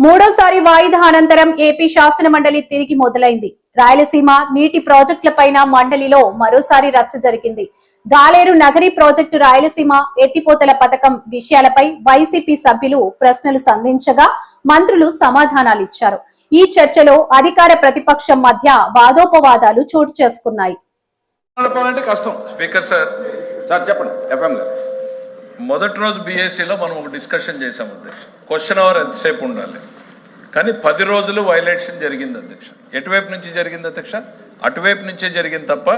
మూడోసారి వాయిదా అనంతరం ఏపీ శాసన మండలి తిరిగి మొదలైంది. రాయలసీమ నీటి ప్రాజెక్టులపైన మండలిలో మరోసారి రచ్చ జరిగింది. గాలేరు నగరీ ప్రాజెక్టు రాయలసీమ ఎత్తిపోతల పథకం విషయాలపై వైసీపీ సభ్యులు ప్రశ్నలు సంధించగా మంత్రులు సమాధానాలిచ్చారు. ఈ చర్చలో అధికార ప్రతిపక్షం మధ్య వాదోపవాదాలు చోటు చేసుకున్నాయి. స్పీకర్ సార్ చెప్పండి. ఎఫ్ఎం గారు మొదటి రోజు బీఎస్సీలో మనం ఒక డిస్కషన్ చేశాం అధ్యక్ష. క్వశ్చన్ అవర్ ఎంతసేపు ఉండాలి, కానీ 10 రోజులు వైలేషన్ జరిగింది అధ్యక్ష. ఎటువైపు నుంచి జరిగింది అధ్యక్ష? అటువైపు నుంచే జరిగింది తప్ప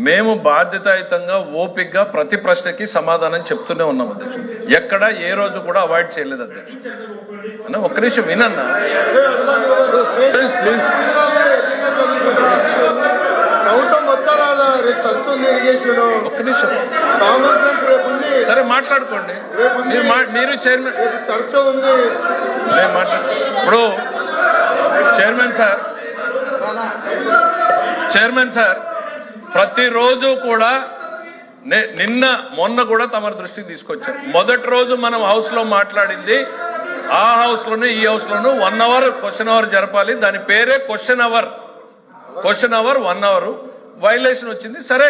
మేము బాధ్యతాయుతంగా ఓపికగా ప్రతి ప్రశ్నకి సమాధానం చెప్తూనే ఉన్నాం అధ్యక్ష. ఎక్కడ ఏ రోజు కూడా అవాయిడ్ చేయలేదు అధ్యక్ష. అన్న ఒక్క నిమిషం వినన్నా, ఒక్క నిమిషం సరే మాట్లాడుకోండి. మీరు చైర్మన్ ఇప్పుడు చైర్మన్ సార్ ప్రతిరోజు కూడా నిన్న మొన్న కూడా తమ దృష్టికి తీసుకొచ్చారు. మొదటి రోజు మనం హౌస్ లో మాట్లాడింది ఆ హౌస్ లోను ఈ హౌస్ లోను 1 అవర్ క్వశ్చన్ అవర్ జరపాలి. దాని పేరే క్వశ్చన్ అవర్ 1 అవర్ వైలేషన్ వచ్చింది. సరే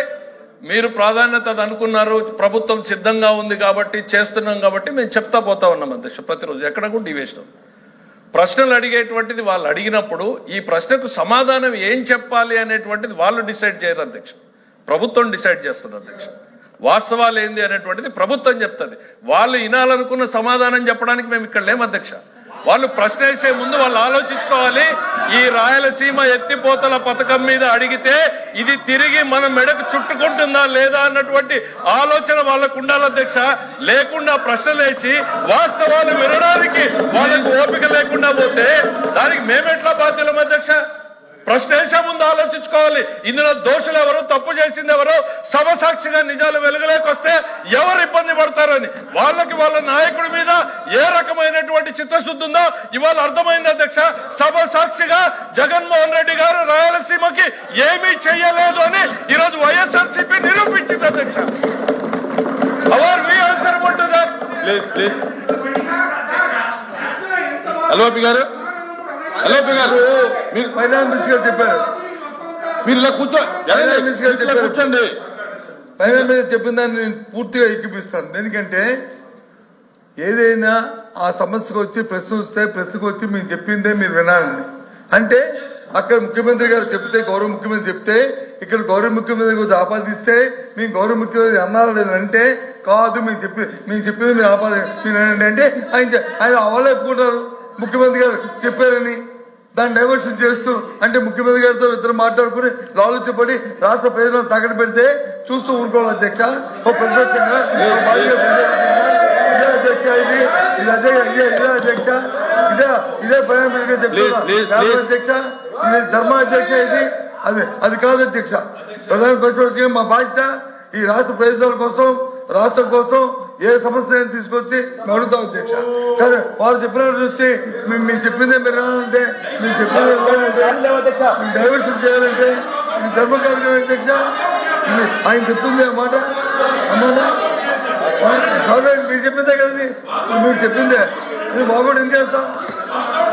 మీరు ప్రాధాన్యత అనుకున్నారు, ప్రభుత్వం సిద్ధంగా ఉంది కాబట్టి చేస్తున్నాం కాబట్టి మేము చెప్తా పోతా ఉన్నాం అధ్యక్ష. ప్రతిరోజు ఎక్కడ కూడా డివేషన్ ప్రశ్నలు అడిగేటువంటిది వాళ్ళు అడిగినప్పుడు ఈ ప్రశ్నకు సమాధానం ఏం చెప్పాలి అనేటువంటిది వాళ్ళు డిసైడ్ చేయరు అధ్యక్ష, ప్రభుత్వం డిసైడ్ చేస్తుంది అధ్యక్ష. వాస్తవాలు ఏంది అనేటువంటిది ప్రభుత్వం చెప్తుంది. వాళ్ళు వినాలనుకున్న సమాధానం చెప్పడానికి మేము ఇక్కడ లేము అధ్యక్ష. వాళ్ళు ప్రశ్న వేసే ముందు వాళ్ళు ఆలోచించుకోవాలి. ఈ రాయలసీమ ఎత్తిపోతల పథకం మీద అడిగితే ఇది తిరిగి మన మెడకు చుట్టుకుంటుందా లేదా అన్నటువంటి ఆలోచన వాళ్ళకు ఉండాలి అధ్యక్ష. లేకుండా ప్రశ్నలు వేసి వాస్తవాలు వినడానికి వాళ్ళకు ఓపిక లేకుండా పోతే దానికి మేమెట్లా బాధ్యులం అధ్యక్ష? ప్రశ్న వేసే ముందు ఆలోచించుకోవాలి. ఇందులో దోషులు ఎవరు, తప్పు చేసింది ఎవరు, సమసాక్షిగా నిజాలు వెలుగులోకొస్తే ఎవరు ఇబ్బంది పడతారని వాళ్ళకి వాళ్ళ నాయకుడి మీద ఏ రకమైనటువంటి చిత్తశుద్ధి ఉందో ఇవాళ అర్థమైంది అధ్యక్ష. సమసాక్షిగా జగన్మోహన్ రెడ్డి గారు రాయలసీమకి ఏమీ చెయ్యలేదు అని ఈరోజు వైఎస్ఆర్సీపీ నిరూపించింది అధ్యక్ష. హలో గారు, మీరు ఫైనాన్స్ మినిస్టర్ గారు చెప్పారు, మీరు ఇలా కూర్చోండి. ఫైనాన్స్ మినిస్టర్ చెప్పిన దాన్ని నేను పూర్తిగా ఎక్కిపిస్తాను. ఎందుకంటే ఏదైనా ఆ సమస్యకు వచ్చి ప్రశ్న వస్తే ప్రశ్నకు వచ్చి మీరు చెప్పిందే మీరు వినాలని. అంటే అక్కడ ముఖ్యమంత్రి గారు చెప్తే, గౌరవ ముఖ్యమంత్రి చెప్తే, ఇక్కడ గౌరవ ముఖ్యమంత్రి గురించి ఆపాదిస్తే మేము గౌరవ ముఖ్యమంత్రి అన్నారా లేదంటే కాదు, మేము చెప్పింది మీరు మీరు అంటే ఆయన అవ్వలేకపోతున్నారు. ముఖ్యమంత్రి గారు చెప్పారని దాన్ని డైవర్షన్ చేస్తూ అంటే ముఖ్యమంత్రి గారితో ఇద్దరు మాట్లాడుకుని ఆలోచించబడి రాష్ట్ర ప్రజలను తగడ పెడితే చూస్తూ ఊరుకోవాలి అధ్యక్ష. ఒక ప్రతిపక్షంగా అధ్యక్ష ఇదే అధ్యక్ష, ఇదే అధ్యక్ష, ఇది ధర్మ అధ్యక్ష, ఇది అది కాదు అధ్యక్ష. ప్రధాన ప్రతిపక్షంగా మా బాధ్యత ఈ రాష్ట్ర ప్రయోజనాల కోసం, రాష్ట్రం కోసం ఏ సమస్య తీసుకొచ్చి అడుగుతాం అధ్యక్ష. కానీ వాళ్ళు చెప్పినట్టు వచ్చి మేము చెప్పిందే మీరు అంటే మీరు చెప్పిందే డైవర్షన్ చేయాలంటే ఇది ధర్మం కాదు కదా అధ్యక్ష. ఆయన చెప్తుంది అన్నమాట మీరు చెప్పిందే కదండి, మీరు చెప్పిందే. ఇది బాగోడు ఏం చేస్తాం,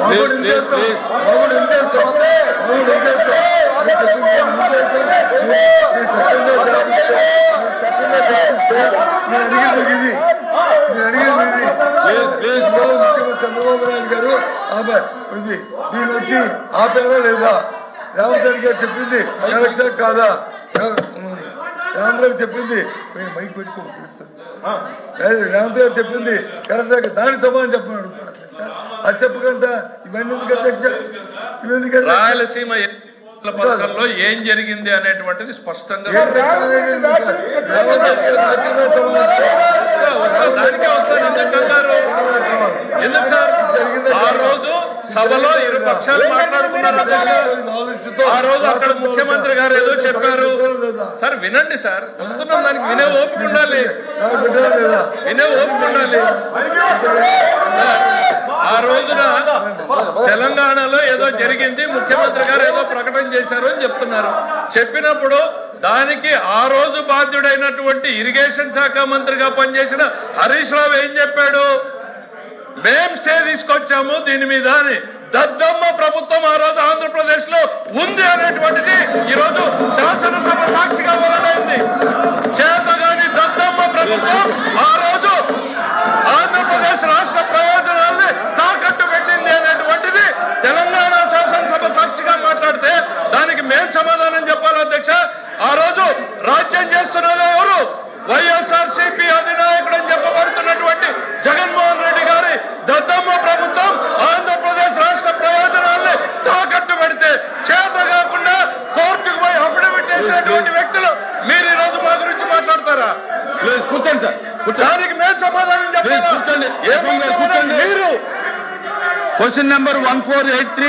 బాగోడు ఏం చేస్తాం, బాగోడు ఏం చేస్తాం, బాగోడు ఏం చేస్తాం. చంద్రబాబు నాయుడు గారు దీని వచ్చి ఆపేదా లేదా? రేవంత్ రెడ్డి గారు చెప్పింది కరెక్టా కాదా? రేవంత్ రెడ్డి చెప్పింది మైక్ పెట్టుకోపిస్తుంది. రేవంత్ గారు చెప్పింది కరెక్టా, దానికి సమాధానం చెప్పని అడుగుతారు అధ్యక్ష. అది చెప్పకుండా ఇవన్నీ ఎందుకు అధ్యక్ష? ఇవన్నీ రాయలసీమ పథకంలో ఏం జరిగింది అనేటువంటిది స్పష్టంగా ఎందుకు సార్ ఆ రోజు సభలో ఇరు పక్షాలు మాట్లాడుకున్నారు. ఆ రోజు అక్కడ ముఖ్యమంత్రి గారు ఏదో చెప్పారు సార్. వినండి సార్, వస్తున్నాం, దానికి వినే ఓపిక ఉండాలి, వినే ఓపిక ఉండాలి. ఆ రోజున తెలంగాణలో ఏదో జరిగింది, ముఖ్యమంత్రి గారు ఏదో ప్రకటన చేశారు అని చెప్తున్నారు. చెప్పినప్పుడు దానికి ఆ రోజు బాధ్యుడైనటువంటి ఇరిగేషన్ శాఖ మంత్రిగా పనిచేసిన హరీష్ రావు ఏం చెప్పాడు? మేం స్టే తీసుకొచ్చాము దీని మీద అని దద్దమ్మ ప్రభుత్వం ఆ రోజు ఆంధ్రప్రదేశ్ లో ఉంది అనేటువంటిది ఈ రోజు శాసనసభ సాక్షిగా వెల్లడైంది. చేతగాని దద్దమ్మ ప్రభుత్వం ఆ రోజు ఆంధ్రప్రదేశ్ రాష్ట్ర ప్రయోజనాల్ని తాకట్టు పెట్టింది అనేటువంటిది తెలంగాణ శాసనసభ సాక్షిగా మాట్లాడితే దానికి మేం సమాధానం చెప్పాలి అధ్యక్ష. ఆ రోజు రాజ్యం చేస్తున్నది ఎవరు? వైఎస్ఆర్సీపీ అధినాయకుడు అని చెప్పబడుతున్నటువంటి జగన్మోహన్ రెడ్డి గారి దద్దమ్మ ప్రభుత్వం ఆంధ్రప్రదేశ్ రాష్ట్ర ప్రయోజనాల్ని తాకట్టు పెడితే చేత కాకుండా కోర్టుకు పోయి అఫిడవిట్ చేసినటువంటి వ్యక్తులు మీరు ఈ రోజు మా గురించి మాట్లాడతారా? కూర్చోండి సార్, దానికి మేము సమాధానం చెప్పాలి. మీరు Question number 1483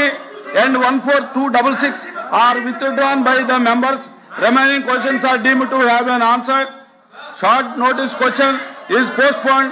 and 14266 are withdrawn by the members. Remaining questions are deemed to have been answered. Short notice question is postponed